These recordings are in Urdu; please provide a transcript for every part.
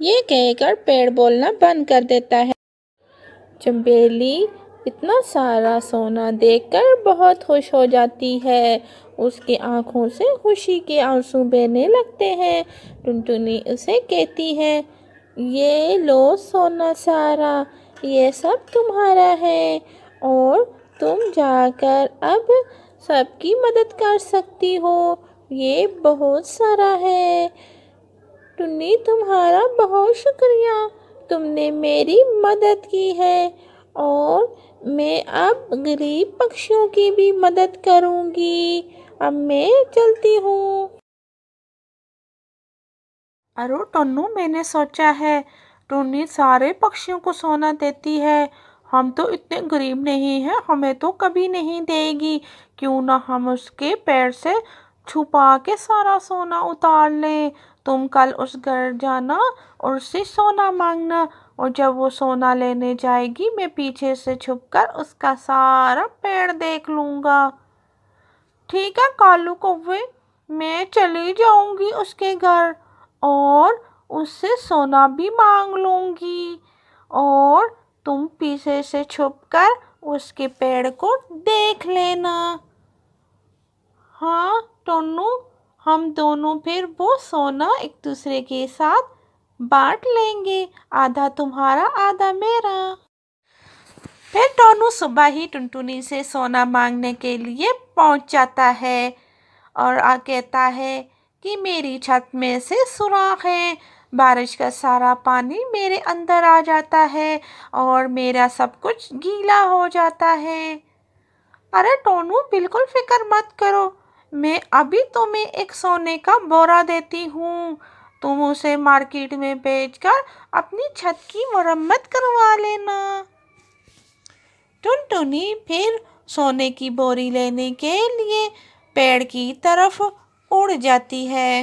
یہ کہہ کر پیڑ بولنا بند کر دیتا ہے۔ چنبیلی اتنا سارا سونا دیکھ کر بہت خوش ہو جاتی ہے۔ اس کی آنکھوں سے خوشی کے آنسو بہنے لگتے ہیں۔ ٹنٹنی اسے کہتی ہے، یہ لو سونا سارا، یہ سب تمہارا ہے اور تم جا کر اب سب کی مدد کر سکتی ہو، یہ بہت سارا ہے۔ ٹنی تمہارا بہت شکریہ، تم نے میری مدد کی ہے اور میں اب غریب پکشیوں کی بھی مدد کروں گی۔ اب میں چلتی ہوں۔ ارے ٹنو، میں نے سوچا ہے ٹنی سارے پکشیوں کو سونا دیتی ہے، ہم تو اتنے غریب نہیں ہیں، ہمیں تو کبھی نہیں دے گی۔ کیوں نہ ہم اس کے پیڑ سے چھپا کے سارا سونا اتار لیں۔ تم کل اس گھر جانا اور اس سے سونا مانگنا، اور جب وہ سونا لینے جائے گی میں پیچھے سے چھپ کر اس کا سارا پیڑ دیکھ لوں گا۔ ٹھیک ہے کالو کوے، میں چلی جاؤں گی اس کے گھر اور اس سے سونا بھی مانگ لوں گی، اور تم پیچھے سے چھپ کر اس کے پیڑ کو دیکھ لینا۔ ہاں ٹنو، ہم دونوں پھر وہ سونا ایک دوسرے کے ساتھ بانٹ لیں گے، آدھا تمہارا آدھا میرا۔ پھر ٹنو صبح ہی ٹنٹنی سے سونا مانگنے کے لیے پہنچ جاتا ہے اور کہتا ہے کہ میری چھت میں سے سوراخ ہے، بارش کا سارا پانی میرے اندر آ جاتا ہے اور میرا سب کچھ گیلا ہو جاتا ہے۔ ارے ٹنو، بالکل فکر مت کرو، میں ابھی تمہیں ایک سونے کا بورا دیتی ہوں، تم اسے مارکیٹ میں بیچ کر اپنی چھت کی مرمت کروا لینا۔ ٹنٹنی پھر سونے کی بوری لینے کے لیے پیڑ کی طرف اڑ جاتی ہے۔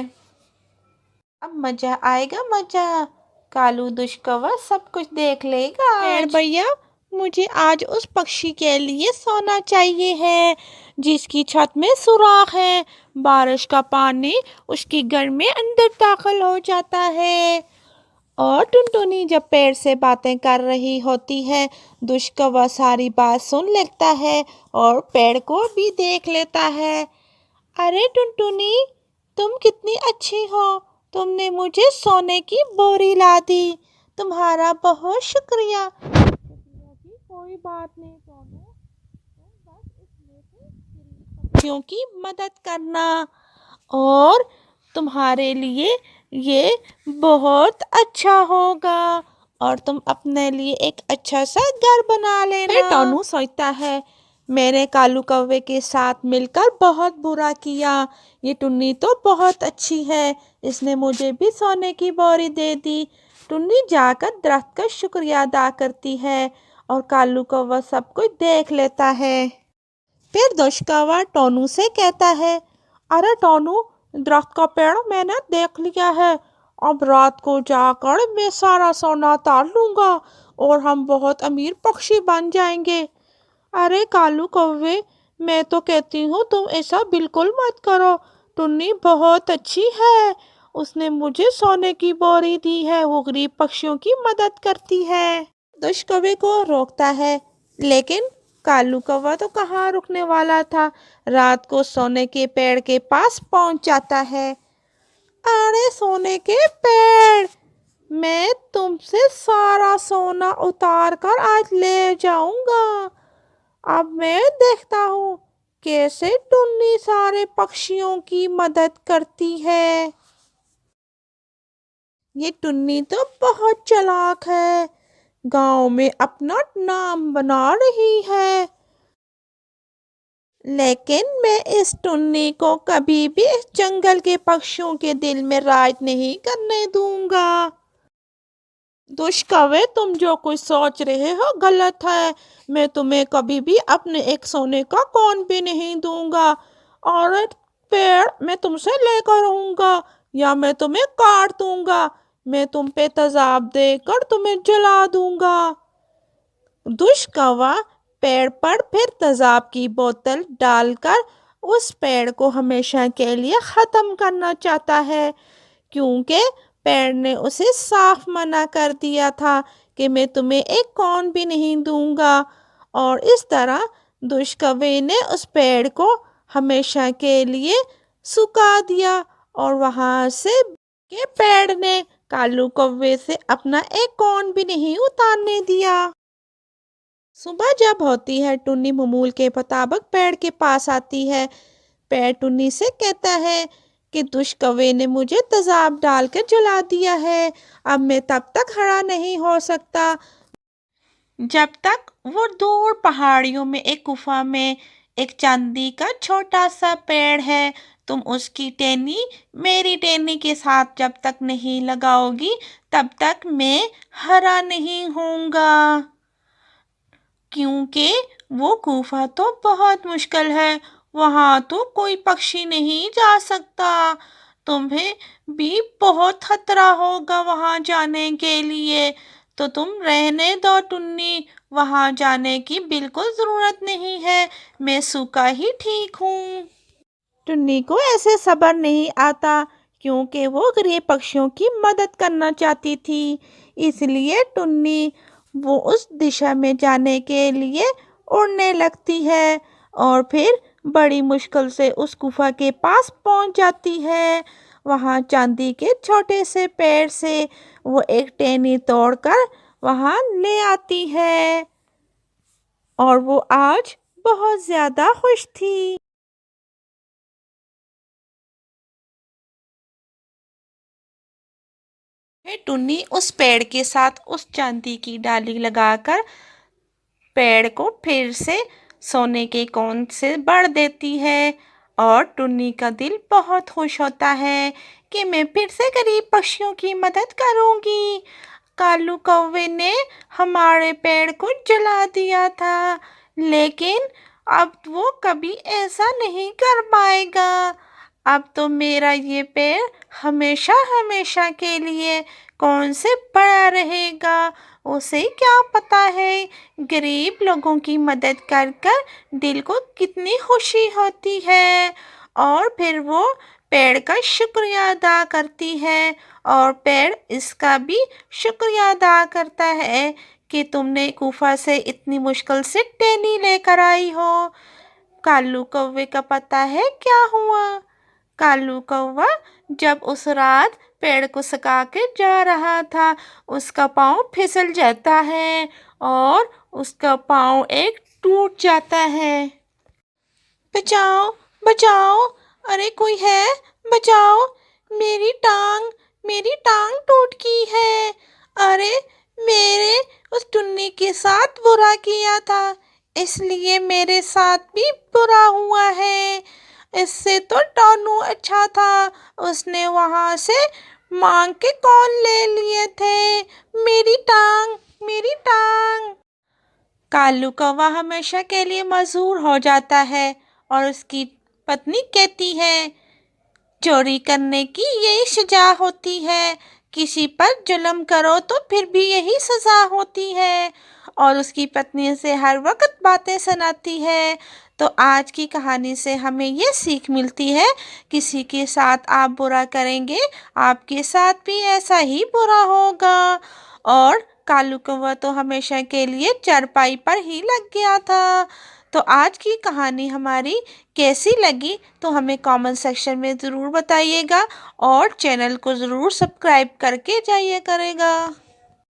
اب مزہ آئے گا، مزہ، کالو دشکوا سب کچھ دیکھ لے گا آج۔ پیڑ بھیا، مجھے آج اس پکشی کے لیے سونا چاہیے ہے جس کی چھت میں سوراخ ہے، بارش کا پانی اس کے گھر میں اندر داخل ہو جاتا ہے۔ اور ٹنٹنی جب پیڑ سے باتیں کر رہی ہوتی ہے، دشکوا ساری بات سن لیتا ہے اور پیڑ کو بھی دیکھ لیتا ہے۔ ارے ٹنٹنی، تم کتنی اچھی ہو، تم نے مجھے سونے کی بوری لا دی، تمہارا بہت شکریہ۔ شکریہ کی کوئی بات نہیں ٹنو، تم بس اس میں سے غریب پکشیوں کی مدد کرنا اور تمہارے لیے یہ بہت اچھا ہوگا اور تم اپنے لیے ایک اچھا سا گھر بنا لینا۔ پھر ٹنو سوچتا ہے، میں نے کالو کوے کے ساتھ مل کر بہت برا کیا، یہ ٹنی تو بہت اچھی ہے، اس نے مجھے بھی سونے کی بوری دے دی۔ ٹنی جا کر درخت کا شکریہ ادا کرتی ہے اور کالو کوا سب کچھ دیکھ لیتا ہے۔ پھر دشکوا ٹنو سے کہتا ہے، ارے ٹنو، درخت کا پیڑ میں نے دیکھ لیا ہے، اب رات کو جا کر میں سارا سونا اتار لوں گا اور ہم بہت امیر پکشی بن جائیں گے۔ ارے کالو کوے، میں تو کہتی ہوں تم ایسا بالکل مت کرو، ٹنی بہت اچھی ہے، اس نے مجھے سونے کی بوری دی ہے، وہ غریب پکشیوں کی مدد کرتی ہے۔ دشکوے کو روکتا ہے، لیکن کالو کوا تو کہاں رکنے والا تھا، رات کو سونے کے پیڑ کے پاس پہنچ جاتا ہے۔ ارے سونے کے پیڑ، میں تم سے سارا سونا اتار کر آج لے جاؤں گا، اب میں دیکھتا ہوں کیسے ٹنی سارے پکشیوں کی مدد کرتی ہے۔ یہ ٹنی تو بہت چالاک ہے، گاؤں میں اپنا نام بنا رہی ہے، لیکن میں اس ٹنی کو کبھی بھی اس جنگل کے پکشیوں کے دل میں راج نہیں کرنے دوں گا۔ دشکوے، تم جو کچھ سوچ رہے ہو غلط ہے، میں تمہیں کبھی بھی اپنے ایک سونے کا کون بھی نہیں دوں گا، اور پیڑ میں تم سے لے کر رہوں گا یا میں تمہیں کاٹ دوں گا، میں تم پہ تیزاب دے کر تمہیں جلا دوں گا۔ دشکوا پیڑ پر پھر تیزاب کی بوتل ڈال کر اس پیڑ کو ہمیشہ کے لیے ختم کرنا چاہتا ہے، کیونکہ پیڑ نے اسے صاف منع کر دیا تھا کہ میں تمہیں ایک کون بھی نہیں دوں گا، اور اس طرح دش کوے نے اس پیڑ کو ہمیشہ کے لیے سکھا دیا، اور وہاں سے کہ پیڑ نے کالو کوے سے اپنا ایک کون بھی نہیں اتارنے دیا۔ صبح جب ہوتی ہے، ٹنی معمول کے مطابق پیڑ کے پاس آتی ہے۔ پیڑ ٹنی سے کہتا ہے کہ دش کوے نے مجھے تیزاب ڈال کر جلا دیا ہے، اب میں تب تک کھڑا نہیں ہو سکتا جب تک وہ دور پہاڑیوں میں ایک گفا میں ایک چاندی کا چھوٹا سا پیڑ ہے، تم اس کی ٹہنی میری ٹہنی کے ساتھ جب تک نہیں لگاؤ گی تب تک میں ہرا نہیں ہوں گا، کیونکہ وہ گفا تو بہت مشکل ہے، وہاں تو کوئی پکشی نہیں جا سکتا، تمہیں بھی بہت خطرہ ہوگا وہاں جانے کے لیے، تو تم رہنے دو ٹنی، وہاں جانے کی بالکل ضرورت نہیں ہے، میں سوکھا ہی ٹھیک ہوں۔ ٹنی کو ایسے صبر نہیں آتا، کیونکہ وہ غریب پکشیوں کی مدد کرنا چاہتی تھی، اس لیے ٹنی وہ اس دشا میں جانے کے لیے اڑنے لگتی ہے، اور پھر بڑی مشکل سے اس گفا کے پاس پہنچ جاتی ہے۔ وہاں چاندی کے چھوٹے سے پیڑ سے وہ ایک ٹہنی توڑ کر وہاں لے آتی ہے، اور وہ آج بہت زیادہ خوش تھی۔ ٹنی اس پیڑ کے ساتھ اس چاندی کی ڈالی لگا کر پیڑ کو پھر سے سونے کے کون سے بھر دیتی ہے، اور ٹنی کا دل بہت خوش ہوتا ہے کہ میں پھر سے غریب پکشیوں کی مدد کروں گی۔ کالو کوے نے ہمارے پیڑ کو جلا دیا تھا، لیکن اب وہ کبھی ایسا نہیں کر پائے گا، اب تو میرا یہ پیڑ ہمیشہ ہمیشہ کے لیے کون سے بڑا رہے گا، اسے کیا پتا ہے غریب لوگوں کی مدد کر کر دل کو کتنی خوشی ہوتی ہے، اور پھر وہ پیڑ کا شکریہ ادا کرتی ہے، اور پیڑ اس کا بھی شکریہ ادا کرتا ہے کہ تم نے گفا سے اتنی مشکل سے ٹہنی لے کر آئی ہو۔ کالو کوے کا پتہ ہے کیا ہوا؟ کالو کوا جب اس رات پیڑ کو سکا کے جا رہا تھا، اس کا پاؤں پھسل جاتا ہے اور اس کا پاؤں ایک ٹوٹ جاتا ہے۔ بچاؤ بچاؤ، ارے کوئی ہے، بچاؤ، میری ٹانگ ٹوٹ گئی ہے، ارے میرے اس ٹنی کے ساتھ برا کیا تھا، اس لیے میرے ساتھ بھی برا ہوا ہے، اس سے تو ٹانو اچھا تھا، اس نے وہاں سے مانگ کے کون لے لیے تھے، میری ٹانگ۔ کالو کوا ہمیشہ کے لیے معذور ہو جاتا ہے، اور اس کی پتنی کہتی ہے چوری کرنے کی یہی سزا ہوتی ہے، کسی پر ظلم کرو تو پھر بھی یہی سزا ہوتی ہے، اور اس کی پتنی اسے ہر وقت باتیں سناتی ہے۔ تو آج کی کہانی سے ہمیں یہ سیکھ ملتی ہے، کسی کے ساتھ آپ برا کریں گے آپ کے ساتھ بھی ایسا ہی برا ہوگا، اور کالو کوا تو ہمیشہ کے لیے چارپائی پر ہی لگ گیا تھا۔ تو آج کی کہانی ہماری کیسی لگی تو ہمیں کامنٹ سیکشن میں ضرور بتائیے گا، اور چینل کو ضرور سبسکرائب کر کے جائیے کرے گا۔